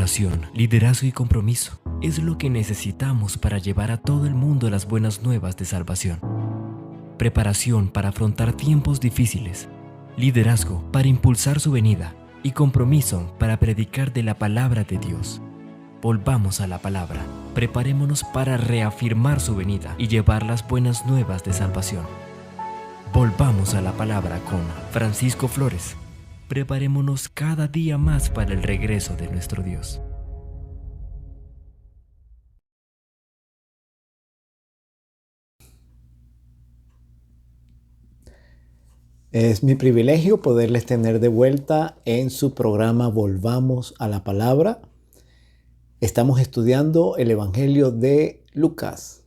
Preparación, liderazgo y compromiso es lo que necesitamos para llevar a todo el mundo las buenas nuevas de salvación. Preparación para afrontar tiempos difíciles, liderazgo para impulsar su venida y compromiso para predicar de la palabra de Dios. Volvamos a la palabra, preparémonos para reafirmar su venida y llevar las buenas nuevas de salvación. Volvamos a la palabra con Francisco Flores. Preparémonos cada día más para el regreso de nuestro Dios. Es mi privilegio poderles tener de vuelta en su programa Volvamos a la Palabra. Estamos estudiando el Evangelio de Lucas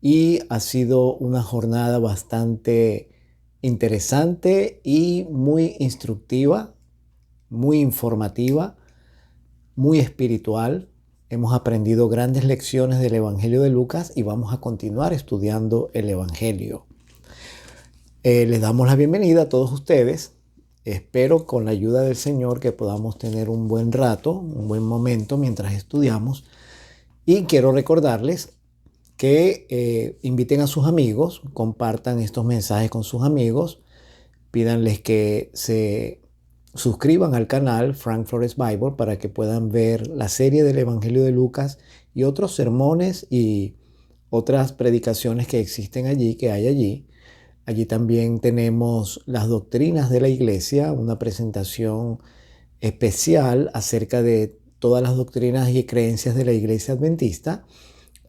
y ha sido una jornada bastante interesante y muy instructiva, muy informativa, muy espiritual. Hemos aprendido grandes lecciones del Evangelio de Lucas y vamos a continuar estudiando el Evangelio. Les damos la bienvenida a todos ustedes. Espero con la ayuda del Señor que podamos tener un buen rato, un buen momento mientras estudiamos. Y quiero recordarles que inviten a sus amigos, compartan estos mensajes con sus amigos, pídanles que se suscriban al canal Frank Flores Bible para que puedan ver la serie del Evangelio de Lucas y otros sermones y otras predicaciones que existen allí, que hay allí. Allí también tenemos las doctrinas de la iglesia, una presentación especial acerca de todas las doctrinas y creencias de la iglesia adventista.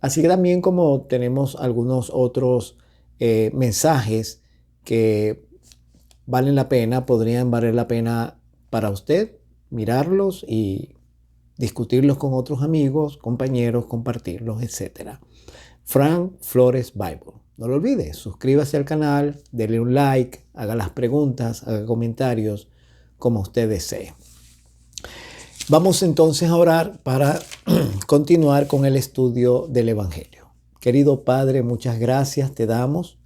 Así que también como tenemos algunos otros mensajes que valen la pena, podrían valer la pena para usted mirarlos y discutirlos con otros amigos, compañeros, compartirlos, etc. Frank Flores Bible. No lo olvide, suscríbase al canal, denle un like, haga las preguntas, haga comentarios, como usted desee. Vamos entonces a orar para continuar con el estudio del Evangelio. Querido Padre, muchas gracias te damos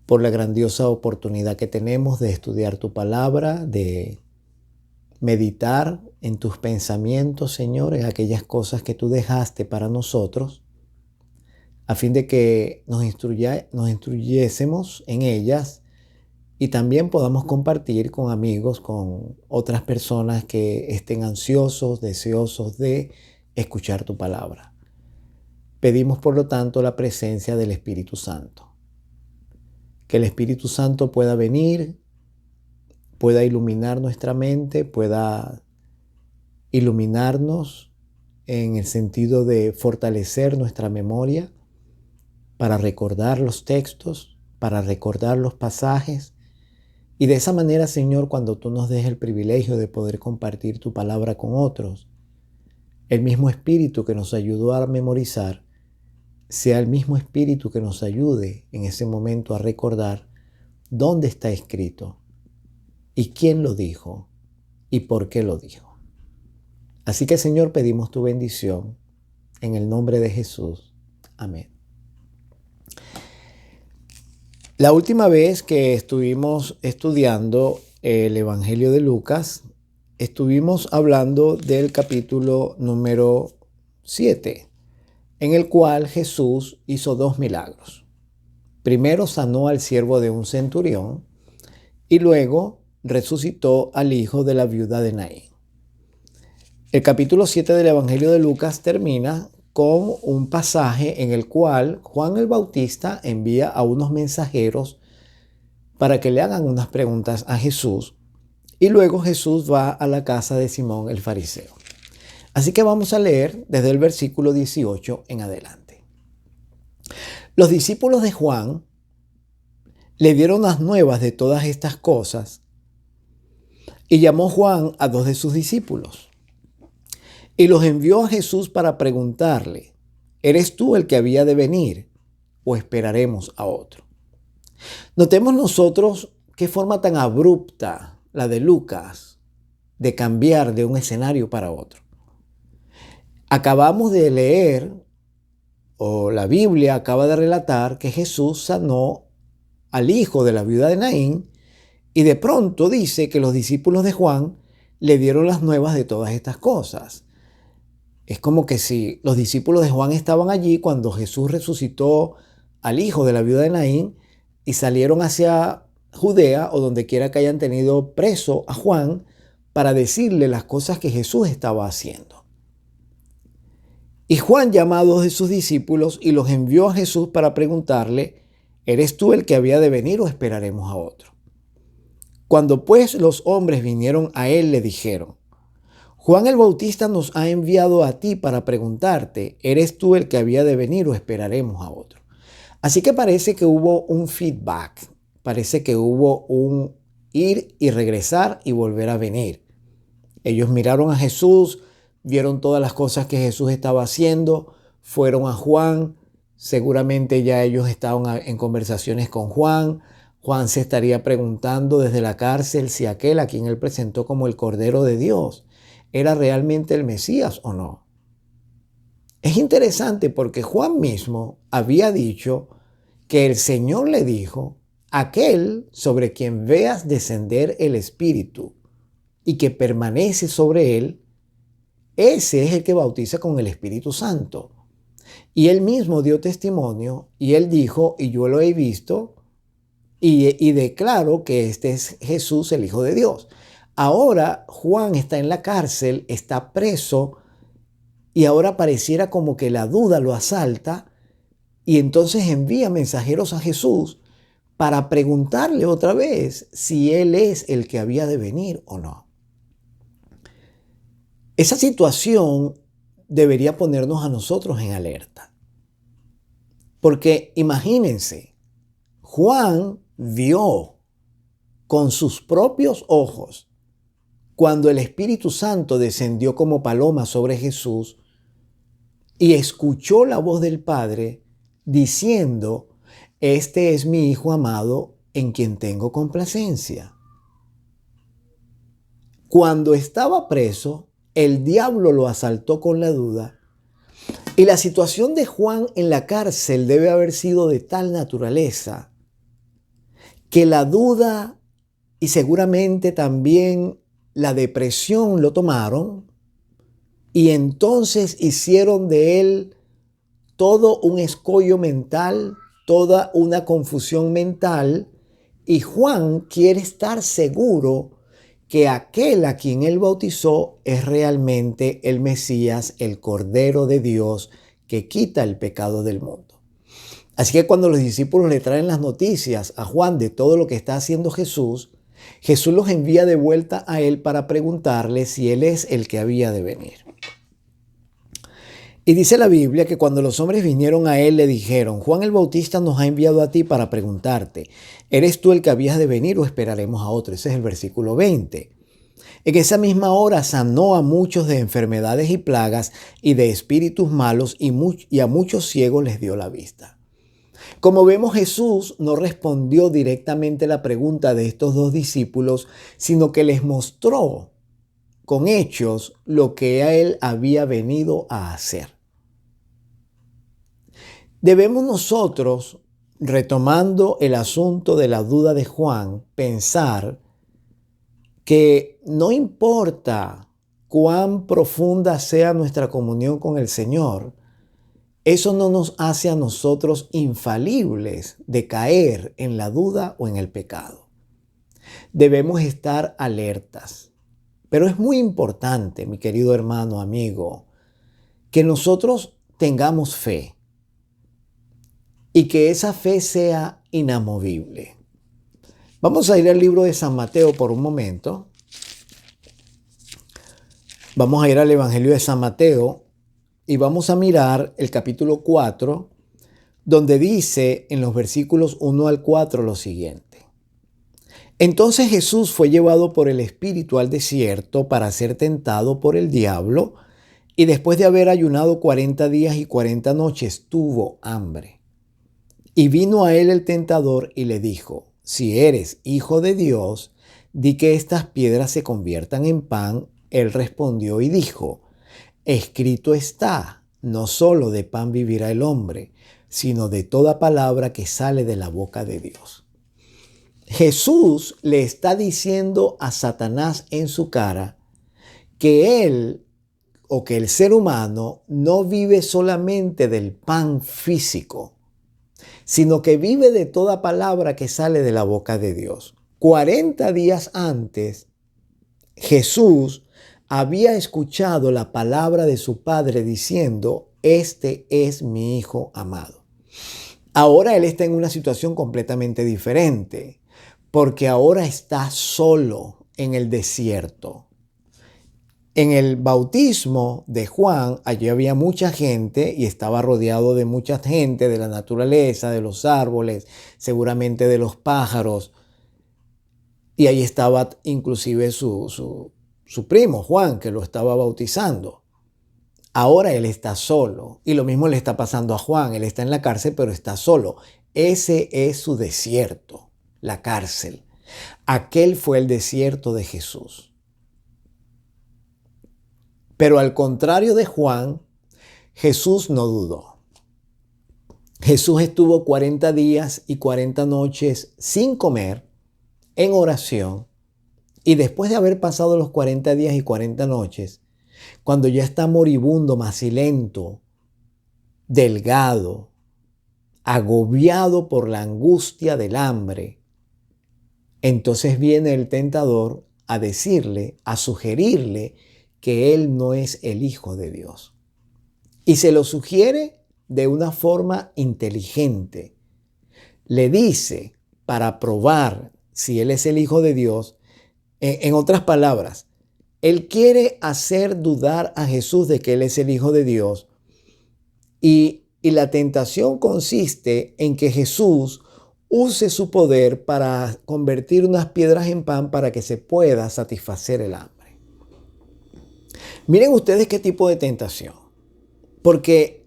por la grandiosa oportunidad que tenemos de estudiar tu palabra, de meditar en tus pensamientos, Señor, en aquellas cosas que tú dejaste para nosotros, a fin de que nos instruyésemos en ellas y también podamos compartir con amigos, con otras personas que estén ansiosos, deseosos de escuchar tu palabra. Pedimos, por lo tanto, la presencia del Espíritu Santo. Que el Espíritu Santo pueda venir, pueda iluminar nuestra mente, pueda iluminarnos en el sentido de fortalecer nuestra memoria para recordar los textos, para recordar los pasajes. Y de esa manera, Señor, cuando tú nos des el privilegio de poder compartir tu palabra con otros, el mismo Espíritu que nos ayudó a memorizar, sea el mismo Espíritu que nos ayude en ese momento a recordar dónde está escrito y quién lo dijo y por qué lo dijo. Así que, Señor, pedimos tu bendición en el nombre de Jesús. Amén. La última vez que estuvimos estudiando el Evangelio de Lucas, estuvimos hablando del capítulo número 7, en el cual Jesús hizo 2 milagros. Primero sanó al siervo de un centurión y luego resucitó al hijo de la viuda de Naín. El capítulo 7 del Evangelio de Lucas termina con un pasaje en el cual Juan el Bautista envía a unos mensajeros para que le hagan unas preguntas a Jesús y luego Jesús va a la casa de Simón el fariseo. Así que vamos a leer desde el versículo 18 en adelante. Los discípulos de Juan le dieron las nuevas de todas estas cosas y llamó Juan a 2 de sus discípulos y los envió a Jesús para preguntarle: ¿eres tú el que había de venir o esperaremos a otro? Notemos nosotros qué forma tan abrupta la de Lucas de cambiar de un escenario para otro. Acabamos de leer, o la Biblia acaba de relatar, que Jesús sanó al hijo de la viuda de Naín y de pronto dice que los discípulos de Juan le dieron las nuevas de todas estas cosas. Es como que si los discípulos de Juan estaban allí cuando Jesús resucitó al hijo de la viuda de Naín y salieron hacia Judea o donde quiera que hayan tenido preso a Juan para decirle las cosas que Jesús estaba haciendo. Y Juan llamó a 2 de sus discípulos y los envió a Jesús para preguntarle: ¿eres tú el que había de venir o esperaremos a otro? Cuando pues los hombres vinieron a él, le dijeron: Juan el Bautista nos ha enviado a ti para preguntarte: ¿eres tú el que había de venir o esperaremos a otro? Así que parece que hubo un feedback, parece que hubo un ir y regresar y volver a venir. Ellos miraron a Jesús, vieron todas las cosas que Jesús estaba haciendo, fueron a Juan, seguramente ya ellos estaban en conversaciones con Juan. Juan se estaría preguntando desde la cárcel si aquel a quien él presentó como el Cordero de Dios era realmente el Mesías o no. Es interesante porque Juan mismo había dicho que el Señor le dijo: aquel sobre quien veas descender el Espíritu y que permanece sobre él, ese es el que bautiza con el Espíritu Santo. Y él mismo dio testimonio y él dijo: y yo lo he visto y declaro que este es Jesús, el Hijo de Dios. Ahora Juan está en la cárcel, está preso y ahora pareciera como que la duda lo asalta y entonces envía mensajeros a Jesús para preguntarle otra vez si él es el que había de venir o no. Esa situación debería ponernos a nosotros en alerta. Porque imagínense, Juan vio con sus propios ojos cuando el Espíritu Santo descendió como paloma sobre Jesús y escuchó la voz del Padre diciendo: este es mi Hijo amado en quien tengo complacencia. Cuando estaba preso, el diablo lo asaltó con la duda y la situación de Juan en la cárcel debe haber sido de tal naturaleza que la duda y seguramente también la depresión lo tomaron y entonces hicieron de él todo un escollo mental, toda una confusión mental, y Juan quiere estar seguro que aquel a quien él bautizó es realmente el Mesías, el Cordero de Dios que quita el pecado del mundo. Así que cuando los discípulos le traen las noticias a Juan de todo lo que está haciendo Jesús, Jesús los envía de vuelta a él para preguntarle si él es el que había de venir. Y dice la Biblia que cuando los hombres vinieron a él le dijeron: Juan el Bautista nos ha enviado a ti para preguntarte: ¿eres tú el que habías de venir o esperaremos a otro? Ese es el versículo 20. En esa misma hora sanó a muchos de enfermedades y plagas y de espíritus malos y a muchos ciegos les dio la vista. Como vemos, Jesús no respondió directamente a la pregunta de estos 2 discípulos, sino que les mostró con hechos lo que a él había venido a hacer. Debemos nosotros, retomando el asunto de la duda de Juan, pensar que no importa cuán profunda sea nuestra comunión con el Señor, eso no nos hace a nosotros infalibles de caer en la duda o en el pecado. Debemos estar alertas. Pero es muy importante, mi querido hermano, amigo, que nosotros tengamos fe y que esa fe sea inamovible. Vamos a ir al libro de San Mateo por un momento. Vamos a ir al Evangelio de San Mateo y vamos a mirar el capítulo 4, donde dice en los versículos 1 al 4 lo siguiente. Entonces Jesús fue llevado por el Espíritu al desierto para ser tentado por el diablo, y después de haber ayunado 40 días y 40 noches, tuvo hambre. Y vino a él el tentador y le dijo: si eres hijo de Dios, di que estas piedras se conviertan en pan. Él respondió y dijo: escrito está, no solo de pan vivirá el hombre, sino de toda palabra que sale de la boca de Dios. Jesús le está diciendo a Satanás en su cara que él o que el ser humano no vive solamente del pan físico, sino que vive de toda palabra que sale de la boca de Dios. 40 días antes, Jesús había escuchado la palabra de su Padre diciendo: este es mi Hijo amado. Ahora él está en una situación completamente diferente, porque ahora está solo en el desierto. En el bautismo de Juan, allí había mucha gente y estaba rodeado de mucha gente, de la naturaleza, de los árboles, seguramente de los pájaros. Y ahí estaba inclusive su primo, Juan, que lo estaba bautizando. Ahora él está solo. Y lo mismo le está pasando a Juan. Él está en la cárcel, pero está solo. Ese es su desierto, la cárcel. Aquel fue el desierto de Jesús. Pero al contrario de Juan, Jesús no dudó. Jesús estuvo 40 días y 40 noches sin comer, en oración. Y después de haber pasado los 40 días y 40 noches, cuando ya está moribundo, macilento, delgado, agobiado por la angustia del hambre, entonces viene el tentador a decirle, a sugerirle que él no es el Hijo de Dios. Y se lo sugiere de una forma inteligente. Le dice, para probar si él es el Hijo de Dios, en otras palabras, él quiere hacer dudar a Jesús de que él es el Hijo de Dios. Y la tentación consiste en que Jesús use su poder para convertir unas piedras en pan para que se pueda satisfacer el hambre. Miren ustedes qué tipo de tentación. Porque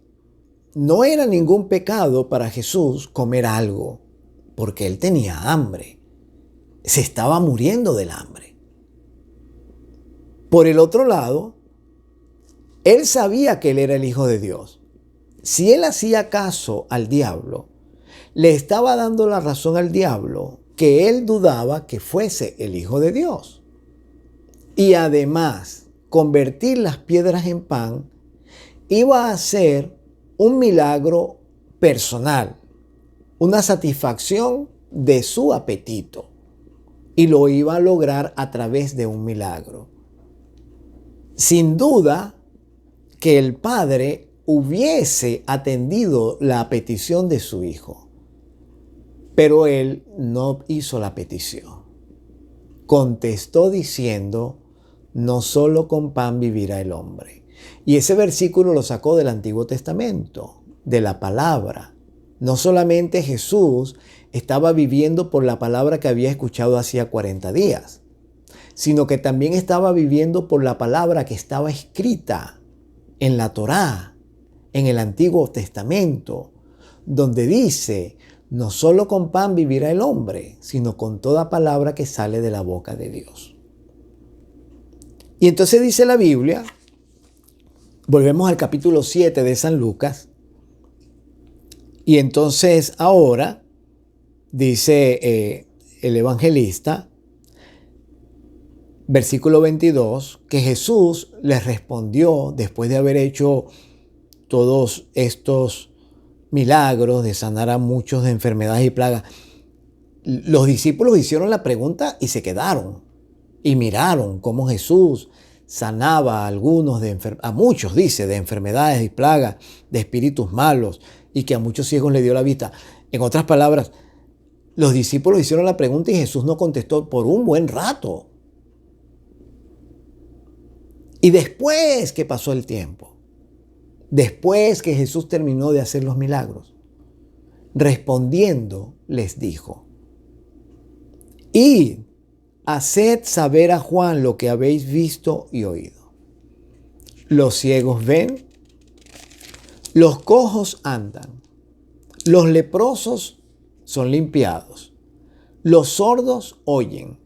no era ningún pecado para Jesús comer algo, porque él tenía hambre. Se estaba muriendo del hambre. Por el otro lado, él sabía que él era el Hijo de Dios. Si él hacía caso al diablo, le estaba dando la razón al diablo que él dudaba que fuese el Hijo de Dios. Y además, convertir las piedras en pan iba a ser un milagro personal, una satisfacción de su apetito. Y lo iba a lograr a través de un milagro. Sin duda que el Padre hubiese atendido la petición de su Hijo, pero él no hizo la petición. Contestó diciendo: no solo con pan vivirá el hombre. Y ese versículo lo sacó del Antiguo Testamento, de la palabra. No solamente Jesús estaba viviendo por la palabra que había escuchado hacía 40 días, sino que también estaba viviendo por la palabra que estaba escrita en la Torá, en el Antiguo Testamento, donde dice: no solo con pan vivirá el hombre, sino con toda palabra que sale de la boca de Dios. Y entonces dice la Biblia, volvemos al capítulo 7 de San Lucas, y entonces ahora dice el evangelista, versículo 22, que Jesús les respondió después de haber hecho todos estos milagros de sanar a muchos de enfermedades y plagas. Los discípulos hicieron la pregunta y se quedaron y miraron cómo Jesús sanaba a algunos, a muchos, dice, de enfermedades y plagas, de espíritus malos, y que a muchos ciegos le dio la vista. En otras palabras, los discípulos hicieron la pregunta y Jesús no contestó por un buen rato. Y después que pasó el tiempo, después que Jesús terminó de hacer los milagros, respondiendo les dijo: id, haced saber a Juan lo que habéis visto y oído. Los ciegos ven, los cojos andan, los leprosos son limpiados, los sordos oyen,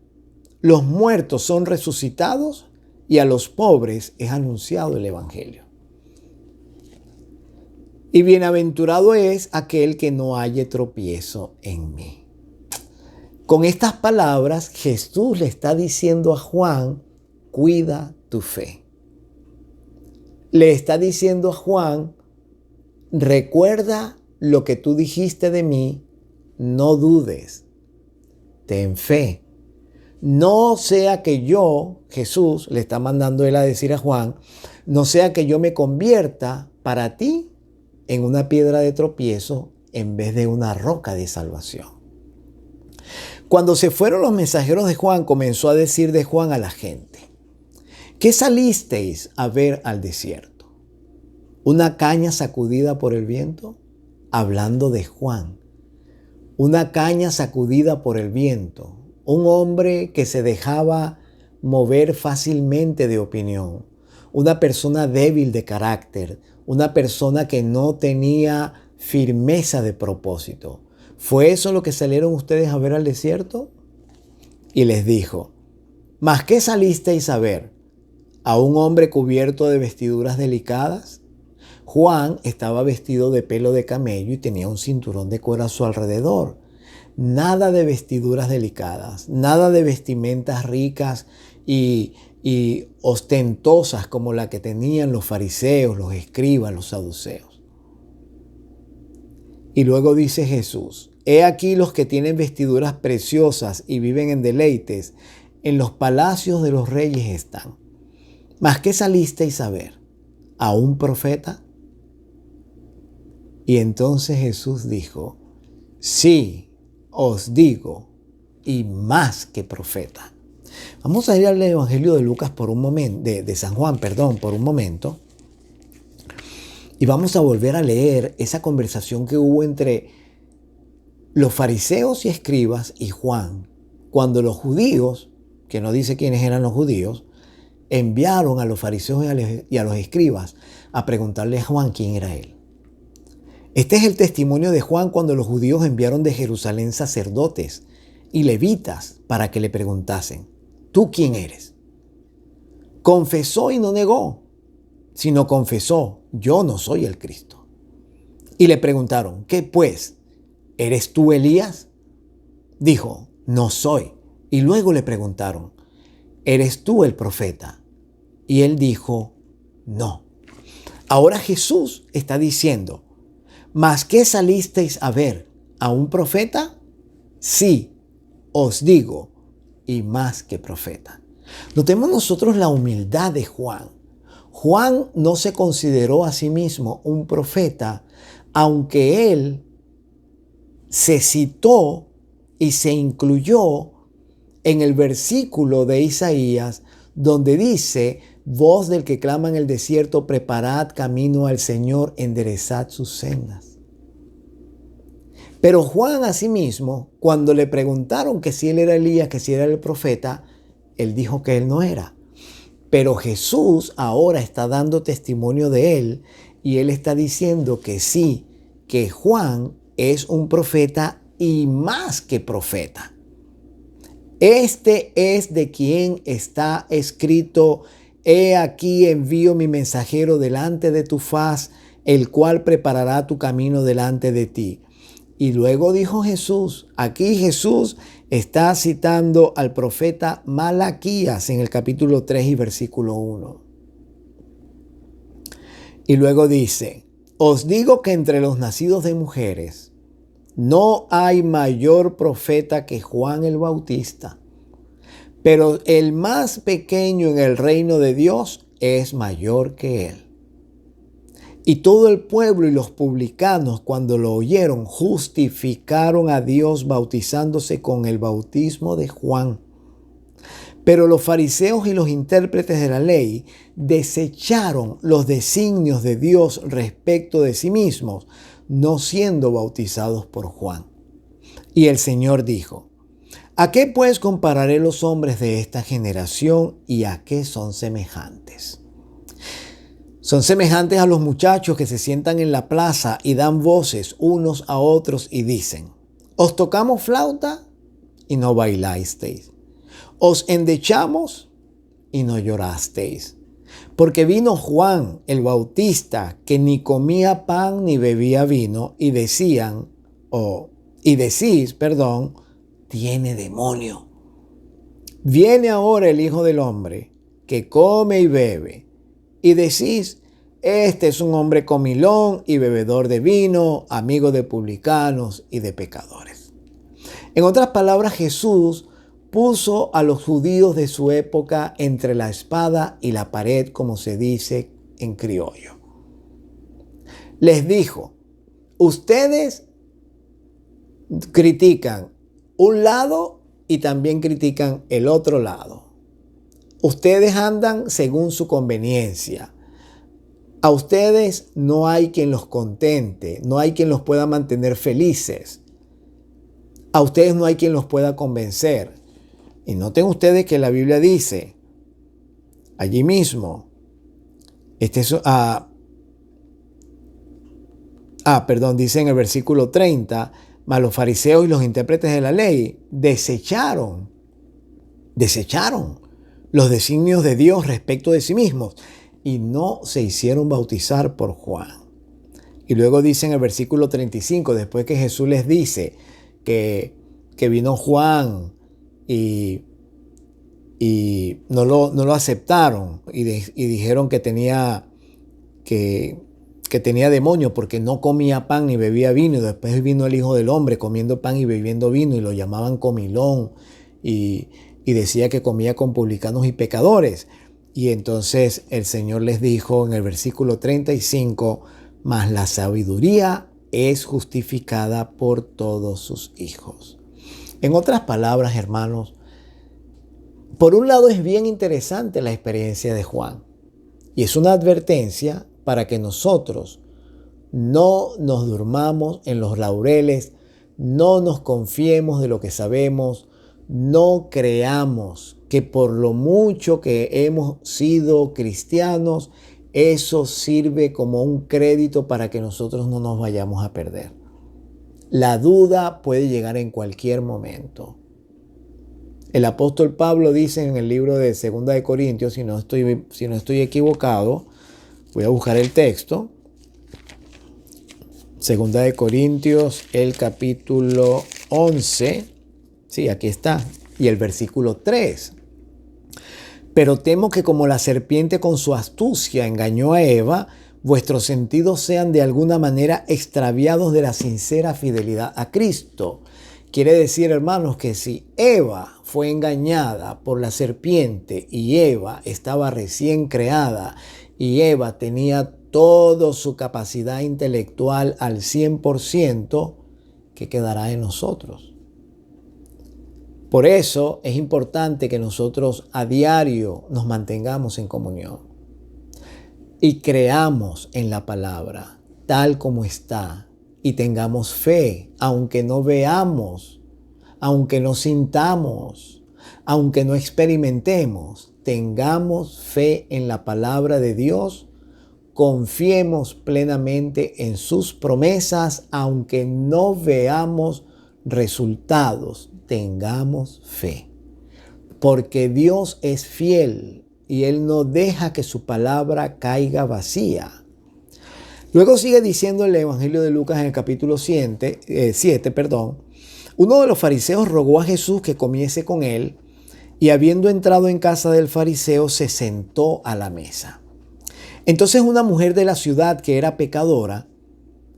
los muertos son resucitados y a los pobres es anunciado el evangelio. Y bienaventurado es aquel que no halle tropiezo en mí. Con estas palabras, Jesús le está diciendo a Juan cuida tu fe. Le está diciendo a Juan, recuerda lo que tú dijiste de mí, no dudes, ten fe. No sea que yo, Jesús, le está mandando él a decir a Juan, no sea que yo me convierta para ti en una piedra de tropiezo en vez de una roca de salvación. Cuando se fueron los mensajeros de Juan, comenzó a decir de Juan a la gente, ¿qué salisteis a ver al desierto? ¿Una caña sacudida por el viento? Hablando de Juan. Una caña sacudida por el viento. Un hombre que se dejaba mover fácilmente de opinión. Una persona débil de carácter. Una persona que no tenía firmeza de propósito. ¿Fue eso lo que salieron ustedes a ver al desierto? Y les dijo, ¿mas qué salisteis a ver? ¿A un hombre cubierto de vestiduras delicadas? Juan estaba vestido de pelo de camello y tenía un cinturón de cuero a su alrededor. Nada de vestiduras delicadas, nada de vestimentas ricas y ostentosas como la que tenían los fariseos, los escribas, los saduceos. Y luego dice Jesús, he aquí los que tienen vestiduras preciosas y viven en deleites, en los palacios de los reyes están. ¿Mas qué salisteis a ver? ¿A un profeta? Y entonces Jesús dijo, sí, os digo, y más que profeta. Vamos a ir al Evangelio de Lucas por un momento, de San Juan, perdón, por un momento. Y vamos a volver a leer esa conversación que hubo entre los fariseos y escribas y Juan, cuando los judíos, que no dice quiénes eran los judíos, enviaron a los fariseos y a los escribas a preguntarle a Juan quién era él. Este es el testimonio de Juan cuando los judíos enviaron de Jerusalén sacerdotes y levitas para que le preguntasen, ¿tú quién eres? Confesó y no negó, sino confesó, yo no soy el Cristo. Y le preguntaron, ¿qué pues? ¿Eres tú Elías? Dijo, no soy. Y luego le preguntaron, ¿eres tú el profeta? Y él dijo, no. Ahora Jesús está diciendo, ¿mas qué salisteis a ver? ¿A un profeta? Sí, os digo, y más que profeta. Notemos nosotros la humildad de Juan. Juan no se consideró a sí mismo un profeta, aunque él se citó y se incluyó en el versículo de Isaías, donde dice, voz del que clama en el desierto, preparad camino al Señor, enderezad sus sendas. Pero Juan asimismo, cuando le preguntaron que si él era Elías, que si era el profeta, él dijo que él no era. Pero Jesús ahora está dando testimonio de él y él está diciendo que sí, que Juan es un profeta y más que profeta. Este es de quien está escrito, he aquí envío mi mensajero delante de tu faz, el cual preparará tu camino delante de ti. Y luego dijo Jesús, aquí Jesús está citando al profeta Malaquías en el capítulo 3 y versículo 1. Y luego dice, os digo que entre los nacidos de mujeres no hay mayor profeta que Juan el Bautista, pero el más pequeño en el reino de Dios es mayor que él. Y todo el pueblo y los publicanos, cuando lo oyeron, justificaron a Dios bautizándose con el bautismo de Juan. Pero los fariseos y los intérpretes de la ley desecharon los designios de Dios respecto de sí mismos, no siendo bautizados por Juan. Y el Señor dijo, ¿a qué pues compararé los hombres de esta generación y a qué son semejantes? Son semejantes a los muchachos que se sientan en la plaza y dan voces unos a otros y dicen, ¿os tocamos flauta y no bailasteis? ¿Os endechamos y no llorasteis? Porque vino Juan el Bautista, que ni comía pan ni bebía vino, y decís, tiene demonio. Viene ahora el Hijo del Hombre, que come y bebe, y decís, este es un hombre comilón y bebedor de vino, amigo de publicanos y de pecadores. En otras palabras, Jesús puso a los judíos de su época entre la espada y la pared, como se dice en criollo. Les dijo, ustedes critican un lado y también critican el otro lado. Ustedes andan según su conveniencia. A ustedes no hay quien los contente, no hay quien los pueda mantener felices. A ustedes no hay quien los pueda convencer. Y noten ustedes que la Biblia dice, allí mismo, dice en el versículo 30, mas los fariseos y los intérpretes de la ley desecharon los designios de Dios respecto de sí mismos y no se hicieron bautizar por Juan. Y luego dice en el versículo 35, después que Jesús les dice que vino Juan y no lo aceptaron y dijeron que tenía demonio porque no comía pan ni bebía vino, y después vino el Hijo del Hombre comiendo pan y bebiendo vino y lo llamaban comilón y decía que comía con publicanos y pecadores. Y entonces el Señor les dijo en el versículo 35, mas la sabiduría es justificada por todos sus hijos. En otras palabras, hermanos, por un lado es bien interesante la experiencia de Juan y es una advertencia para que nosotros no nos durmamos en los laureles, no nos confiemos de lo que sabemos, no creamos que por lo mucho que hemos sido cristianos, eso sirve como un crédito para que nosotros no nos vayamos a perder. La duda puede llegar en cualquier momento. El apóstol Pablo dice en el libro de 2 de Corintios, si no estoy equivocado, voy a buscar el texto. 2 de Corintios, el capítulo 11. Sí, aquí está. Y el versículo 3. Pero temo que como la serpiente con su astucia engañó a Eva, vuestros sentidos sean de alguna manera extraviados de la sincera fidelidad a Cristo. Quiere decir, hermanos, que si Eva fue engañada por la serpiente y Eva estaba recién creada y Eva tenía toda su capacidad intelectual al 100%, ¿qué quedará en nosotros? Por eso es importante que nosotros a diario nos mantengamos en comunión y creamos en la palabra tal como está y tengamos fe, aunque no veamos, aunque no sintamos, aunque no experimentemos, tengamos fe en la palabra de Dios, confiemos plenamente en sus promesas, aunque no veamos resultados, tengamos fe. Porque Dios es fiel y Él no deja que su palabra caiga vacía. Luego sigue diciendo el Evangelio de Lucas en el capítulo 7, uno de los fariseos rogó a Jesús que comiese con él y habiendo entrado en casa del fariseo se sentó a la mesa. Entonces una mujer de la ciudad que era pecadora,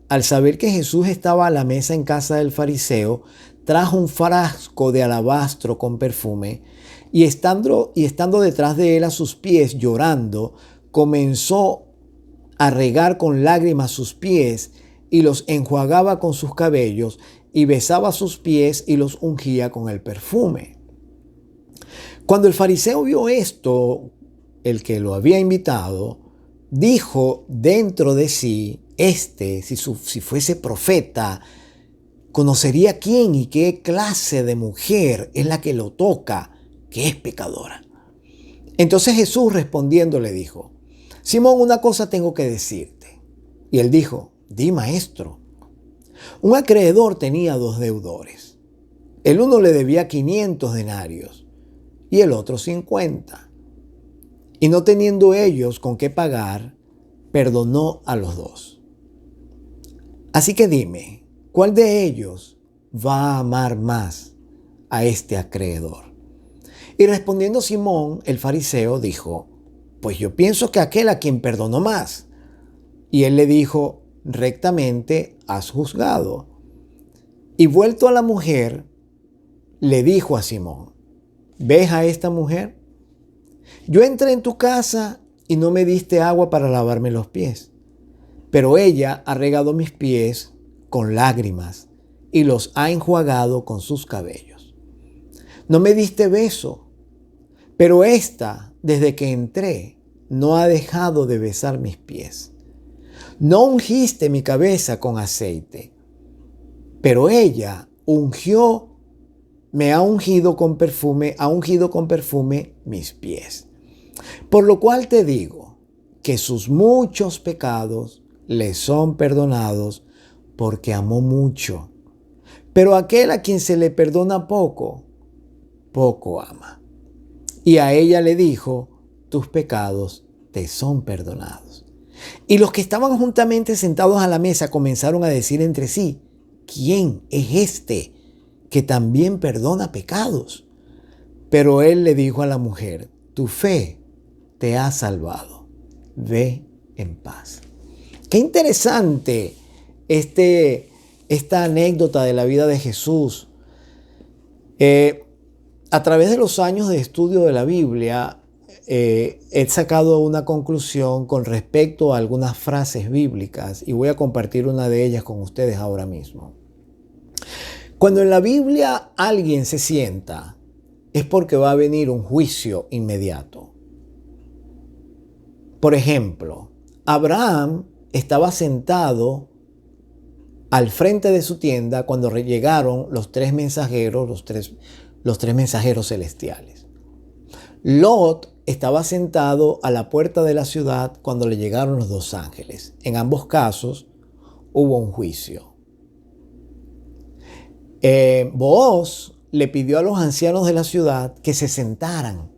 al saber que Jesús estaba a la mesa en casa del fariseo, trajo un frasco de alabastro con perfume y estando detrás de él a sus pies llorando, comenzó a regar con lágrimas sus pies y los enjuagaba con sus cabellos y besaba sus pies y los ungía con el perfume. Cuando el fariseo vio esto, el que lo había invitado, dijo dentro de sí, si fuese profeta, conocería quién y qué clase de mujer es la que lo toca, que es pecadora. Entonces Jesús respondiendo le dijo, Simón, una cosa tengo que decirte. Y él dijo, di, maestro. Un acreedor tenía 2 deudores. El uno le debía 500 denarios y el otro 50. Y no teniendo ellos con qué pagar, perdonó a los 2. Así que dime, ¿cuál de ellos va a amar más a este acreedor? Y respondiendo Simón, el fariseo, dijo: pues yo pienso que aquel a quien perdonó más. Y él le dijo: rectamente has juzgado. Y vuelto a la mujer, le dijo a Simón: ¿ves a esta mujer? Yo entré en tu casa y no me diste agua para lavarme los pies, pero ella ha regado mis pies con lágrimas y los ha enjuagado con sus cabellos. No me diste beso, pero esta, desde que entré, no ha dejado de besar mis pies. No ungiste mi cabeza con aceite, pero ella me ha ungido con perfume mis pies. Por lo cual te digo que sus muchos pecados le son perdonados, porque amó mucho. Pero aquel a quien se le perdona poco, poco ama. Y a ella le dijo: tus pecados te son perdonados. Y los que estaban juntamente sentados a la mesa comenzaron a decir entre sí: ¿quién es este que también perdona pecados? Pero él le dijo a la mujer: tu fe te ha salvado. Ve en paz. Qué interesante esta anécdota de la vida de Jesús. A través de los años de estudio de la Biblia, he sacado una conclusión con respecto a algunas frases bíblicas y voy a compartir una de ellas con ustedes ahora mismo. Cuando en la Biblia alguien se sienta, es porque va a venir un juicio inmediato. Por ejemplo, Abraham estaba sentado al frente de su tienda cuando llegaron los tres mensajeros, los tres mensajeros celestiales. Lot estaba sentado a la puerta de la ciudad cuando le llegaron los dos ángeles. En ambos casos hubo un juicio. Booz le pidió a los ancianos de la ciudad que se sentaran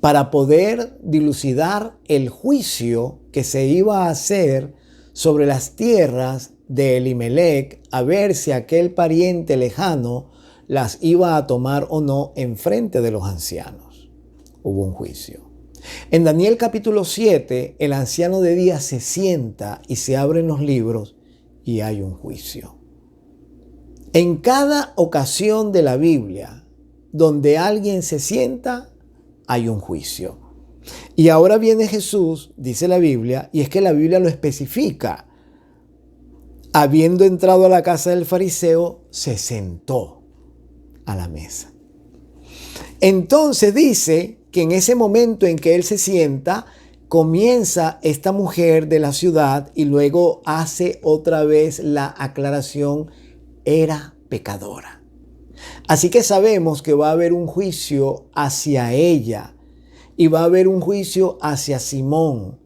para poder dilucidar el juicio que se iba a hacer sobre las tierras de Elimelec, a ver si aquel pariente lejano las iba a tomar o no en frente de los ancianos. Hubo un juicio. En Daniel capítulo 7, el anciano de día se sienta y se abren los libros y hay un juicio. En cada ocasión de la Biblia donde alguien se sienta, hay un juicio. Y ahora viene Jesús, dice la Biblia, y es que la Biblia lo especifica. Habiendo entrado a la casa del fariseo, se sentó a la mesa. Entonces dice que en ese momento en que él se sienta, comienza esta mujer de la ciudad y luego hace otra vez la aclaración: era pecadora. Así que sabemos que va a haber un juicio hacia ella y va a haber un juicio hacia Simón.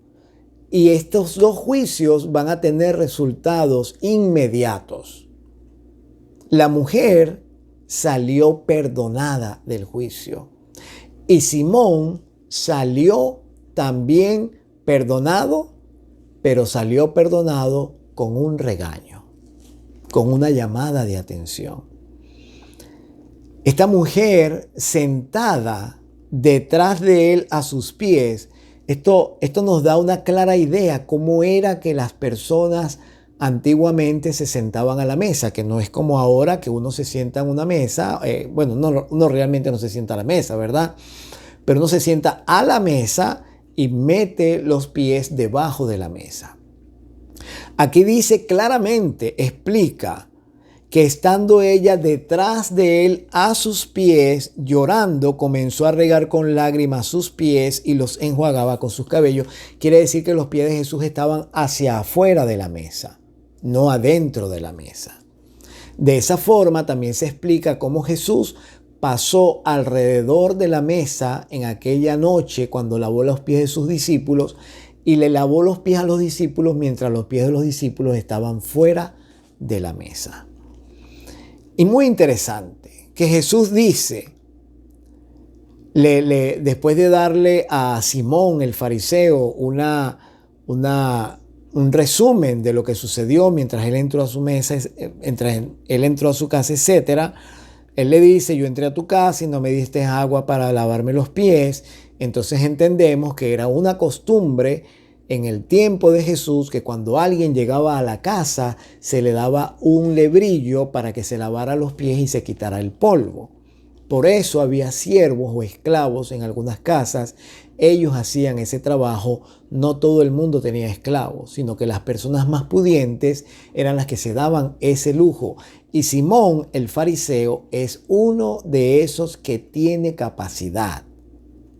Y estos dos juicios van a tener resultados inmediatos. La mujer salió perdonada del juicio y Simón salió también perdonado, pero salió perdonado con un regaño, con una llamada de atención. Esta mujer sentada detrás de él a sus pies, esto nos da una clara idea cómo era que las personas antiguamente se sentaban a la mesa, que no es como ahora que uno se sienta en una mesa. Uno realmente no se sienta a la mesa, ¿verdad? Pero uno se sienta a la mesa y mete los pies debajo de la mesa. Aquí dice claramente, explica que estando ella detrás de él a sus pies, llorando, comenzó a regar con lágrimas sus pies y los enjuagaba con sus cabellos. Quiere decir que los pies de Jesús estaban hacia afuera de la mesa, no adentro de la mesa. De esa forma también se explica cómo Jesús pasó alrededor de la mesa en aquella noche cuando lavó los pies de sus discípulos y le lavó los pies a los discípulos mientras los pies de los discípulos estaban fuera de la mesa. Y muy interesante que Jesús dice, después de darle a Simón el fariseo un resumen de lo que sucedió mientras él entró a su mesa, mientras él entró a su casa, etc., Él le dice, yo entré a tu casa y no me diste agua para lavarme los pies. Entonces entendemos que era una costumbre en el tiempo de Jesús que cuando alguien llegaba a la casa se le daba un lebrillo para que se lavara los pies y se quitara el polvo. Por eso había siervos o esclavos en algunas casas. Ellos hacían ese trabajo. No todo el mundo tenía esclavos, sino que las personas más pudientes eran las que se daban ese lujo. Y Simón, el fariseo, es uno de esos que tiene capacidad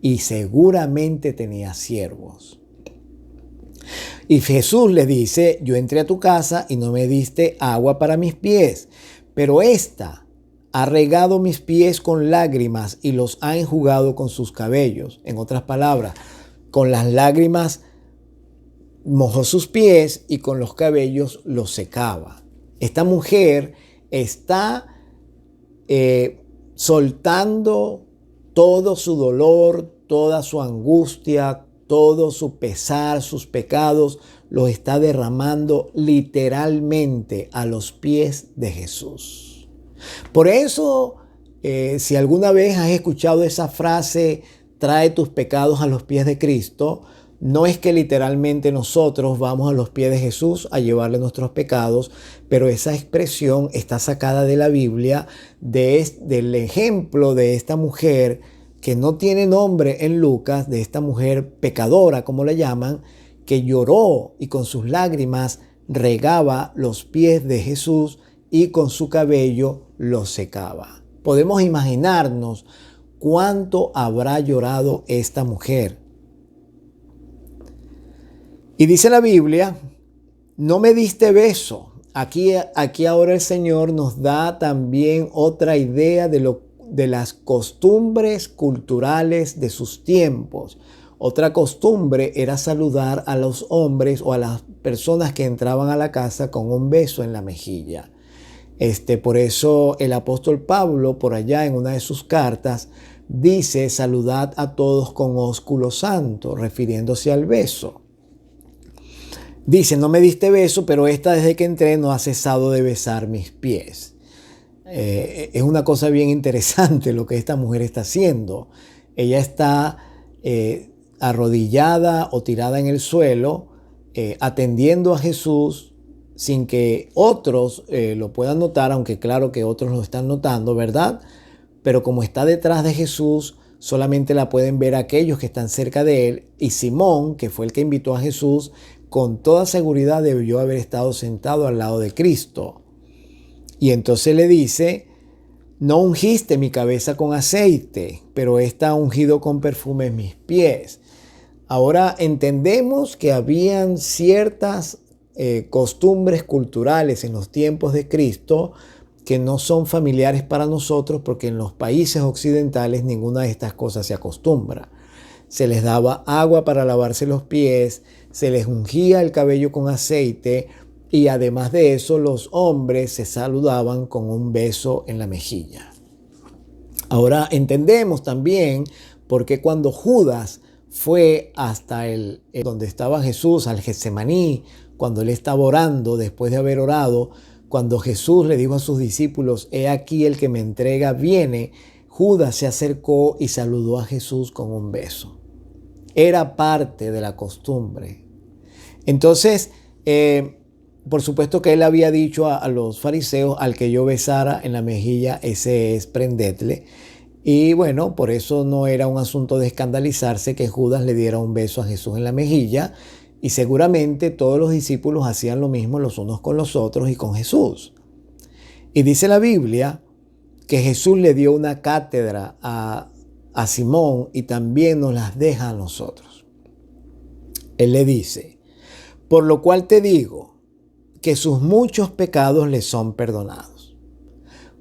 y seguramente tenía siervos. Y Jesús le dice, yo entré a tu casa y no me diste agua para mis pies, pero esta ha regado mis pies con lágrimas y los ha enjugado con sus cabellos. En otras palabras, con las lágrimas mojó sus pies y con los cabellos los secaba. Esta mujer está soltando todo su dolor, toda su angustia, todo su pesar, sus pecados, los está derramando literalmente a los pies de Jesús. Por eso, si alguna vez has escuchado esa frase, trae tus pecados a los pies de Cristo, no es que literalmente nosotros vamos a los pies de Jesús a llevarle nuestros pecados, pero esa expresión está sacada de la Biblia, del ejemplo de esta mujer que no tiene nombre en Lucas, de esta mujer pecadora, como la llaman, que lloró y con sus lágrimas regaba los pies de Jesús y con su cabello los secaba. Podemos imaginarnos cuánto habrá llorado esta mujer. Y dice la Biblia, no me diste beso. Aquí ahora el Señor nos da también otra idea de las costumbres culturales de sus tiempos. Otra costumbre era saludar a los hombres o a las personas que entraban a la casa con un beso en la mejilla. Por eso el apóstol Pablo, por allá en una de sus cartas, dice, saludad a todos con ósculo santo, refiriéndose al beso. Dice, no me diste beso, pero esta desde que entré no ha cesado de besar mis pies. Es una cosa bien interesante lo que esta mujer está haciendo. Ella está arrodillada o tirada en el suelo, atendiendo a Jesús sin que otros lo puedan notar, aunque claro que otros lo están notando, ¿verdad? Pero como está detrás de Jesús, solamente la pueden ver aquellos que están cerca de él. Y Simón, que fue el que invitó a Jesús, con toda seguridad debió haber estado sentado al lado de Cristo. Y entonces le dice, no ungiste mi cabeza con aceite, pero está ungido con perfume mis pies. Ahora entendemos que habían ciertas costumbres culturales en los tiempos de Cristo que no son familiares para nosotros, porque en los países occidentales ninguna de estas cosas se acostumbra. Se les daba agua para lavarse los pies, se les ungía el cabello con aceite y además de eso los hombres se saludaban con un beso en la mejilla. Ahora entendemos también por qué cuando Judas fue hasta donde estaba Jesús, al Getsemaní, cuando él estaba orando, después de haber orado, cuando Jesús le dijo a sus discípulos, he aquí el que me entrega viene, Judas se acercó y saludó a Jesús con un beso. Era parte de la costumbre. Entonces, por supuesto que él había dicho a los fariseos, al que yo besara en la mejilla, ese es prendedle. Y bueno, por eso no era un asunto de escandalizarse que Judas le diera un beso a Jesús en la mejilla. Y seguramente todos los discípulos hacían lo mismo los unos con los otros y con Jesús. Y dice la Biblia que Jesús le dio una cátedra a Simón y también nos las deja a nosotros. Él le dice, por lo cual te digo que sus muchos pecados le son perdonados.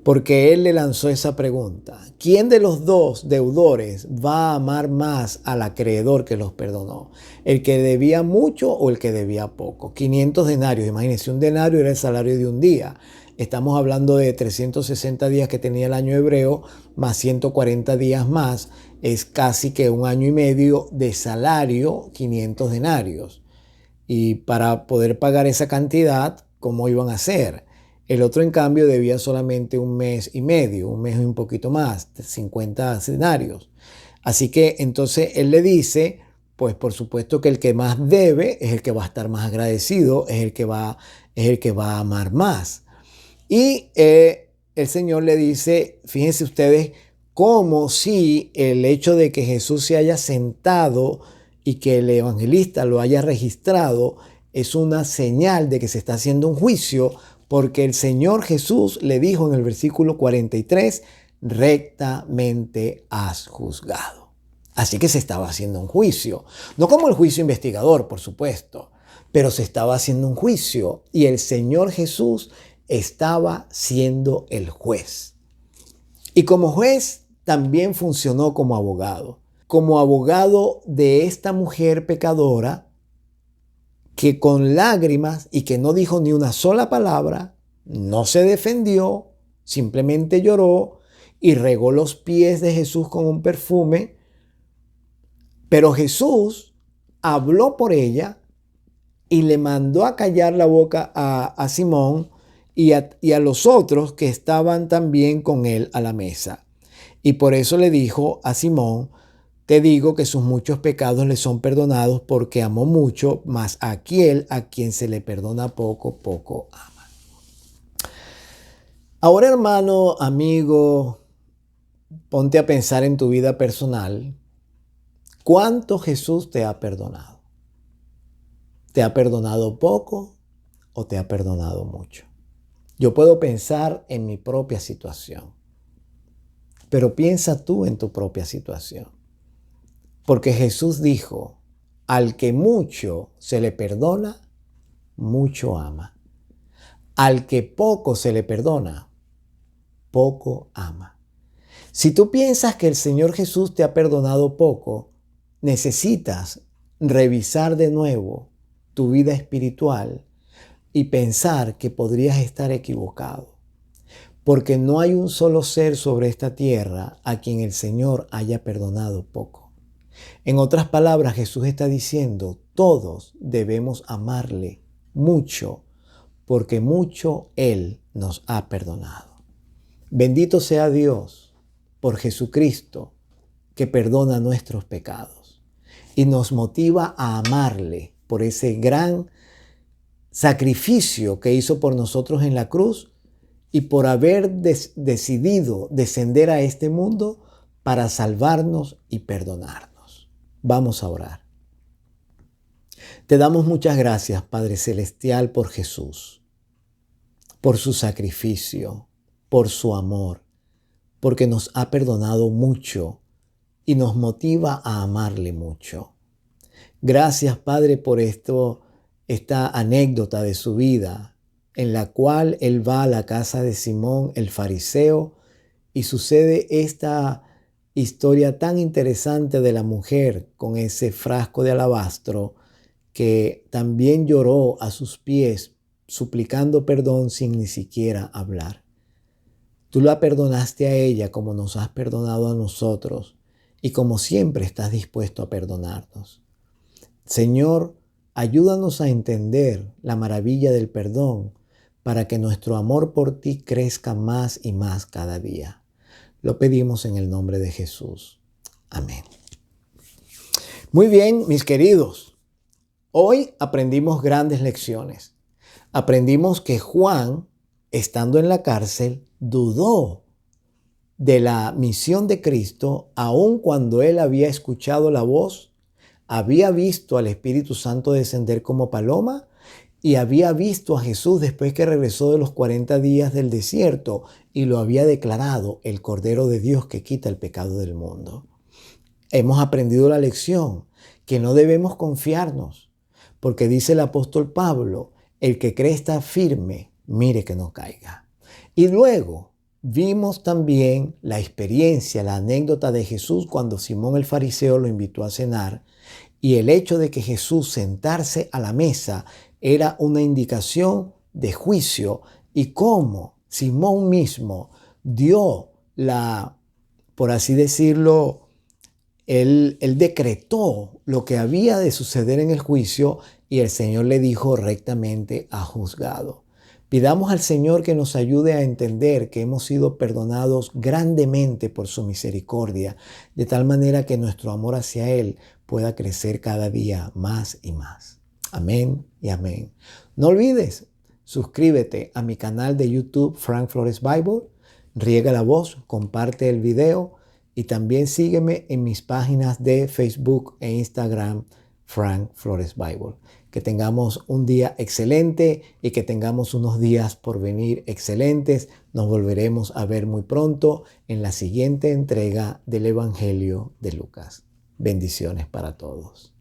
Porque él le lanzó esa pregunta, ¿quién de los dos deudores va a amar más al acreedor que los perdonó? ¿El que debía mucho o el que debía poco? 500 denarios, imagínense, un denario era el salario de un día. Estamos hablando de 360 días que tenía el año hebreo, más 140 días más, es casi que un año y medio de salario, 500 denarios. Y para poder pagar esa cantidad, ¿cómo iban a hacer? El otro, en cambio, debía solamente 1 mes y medio, 1 mes y un poquito más, 50 denarios. Así que entonces él le dice, pues por supuesto que el que más debe es el que va a estar más agradecido, es el que va a amar más. Y el Señor le dice, fíjense ustedes, como si el hecho de que Jesús se haya sentado y que el evangelista lo haya registrado es una señal de que se está haciendo un juicio, porque el Señor Jesús le dijo en el versículo 43, rectamente has juzgado. Así que se estaba haciendo un juicio, no como el juicio investigador, por supuesto, pero se estaba haciendo un juicio y el Señor Jesús estaba siendo el juez. Y como juez también funcionó como abogado de esta mujer pecadora que con lágrimas y que no dijo ni una sola palabra, no se defendió, simplemente lloró y regó los pies de Jesús con un perfume, pero Jesús habló por ella y le mandó a callar la boca a Simón y a los otros que estaban también con él a la mesa. Y por eso le dijo a Simón, te digo que sus muchos pecados le son perdonados porque amó mucho, mas a aquel a quien se le perdona poco, poco ama. Ahora, hermano, amigo, ponte a pensar en tu vida personal. ¿Cuánto Jesús te ha perdonado? ¿Te ha perdonado poco o te ha perdonado mucho? Yo puedo pensar en mi propia situación, pero piensa tú en tu propia situación. Porque Jesús dijo, al que mucho se le perdona, mucho ama. Al que poco se le perdona, poco ama. Si tú piensas que el Señor Jesús te ha perdonado poco, necesitas revisar de nuevo tu vida espiritual y pensar que podrías estar equivocado. Porque no hay un solo ser sobre esta tierra a quien el Señor haya perdonado poco. En otras palabras, Jesús está diciendo, todos debemos amarle mucho, porque mucho Él nos ha perdonado. Bendito sea Dios por Jesucristo, que perdona nuestros pecados y nos motiva a amarle por ese gran sacrificio que hizo por nosotros en la cruz y por haber decidido descender a este mundo para salvarnos y perdonarnos. Vamos a orar. Te damos muchas gracias, Padre Celestial, por Jesús, por su sacrificio, por su amor, porque nos ha perdonado mucho y nos motiva a amarle mucho. Gracias, Padre, por esta anécdota de su vida, en la cual él va a la casa de Simón el fariseo y sucede esta historia tan interesante de la mujer con ese frasco de alabastro que también lloró a sus pies suplicando perdón sin ni siquiera hablar. Tú la perdonaste a ella como nos has perdonado a nosotros y como siempre estás dispuesto a perdonarnos. Señor, ayúdanos a entender la maravilla del perdón para que nuestro amor por ti crezca más y más cada día. Lo pedimos en el nombre de Jesús. Amén. Muy bien, mis queridos. Hoy aprendimos grandes lecciones. Aprendimos que Juan, estando en la cárcel, dudó de la misión de Cristo, aun cuando él había escuchado la voz, había visto al Espíritu Santo descender como paloma y había visto a Jesús después que regresó de los 40 días del desierto y lo había declarado el Cordero de Dios que quita el pecado del mundo. Hemos aprendido la lección que no debemos confiarnos, porque dice el apóstol Pablo, el que cree está firme, mire que no caiga. Y luego vimos también la experiencia, la anécdota de Jesús cuando Simón el fariseo lo invitó a cenar y el hecho de que Jesús sentarse a la mesa era una indicación de juicio y cómo Simón mismo dio por así decirlo, él decretó lo que había de suceder en el juicio y el Señor le dijo rectamente ha juzgado. Pidamos al Señor que nos ayude a entender que hemos sido perdonados grandemente por su misericordia, de tal manera que nuestro amor hacia Él pueda crecer cada día más y más. Amén y amén. No olvides, suscríbete a mi canal de YouTube Frank Flores Bible, riega la voz, comparte el video y también sígueme en mis páginas de Facebook e Instagram Frank Flores Bible. Que tengamos un día excelente y que tengamos unos días por venir excelentes. Nos volveremos a ver muy pronto en la siguiente entrega del Evangelio de Lucas. Bendiciones para todos.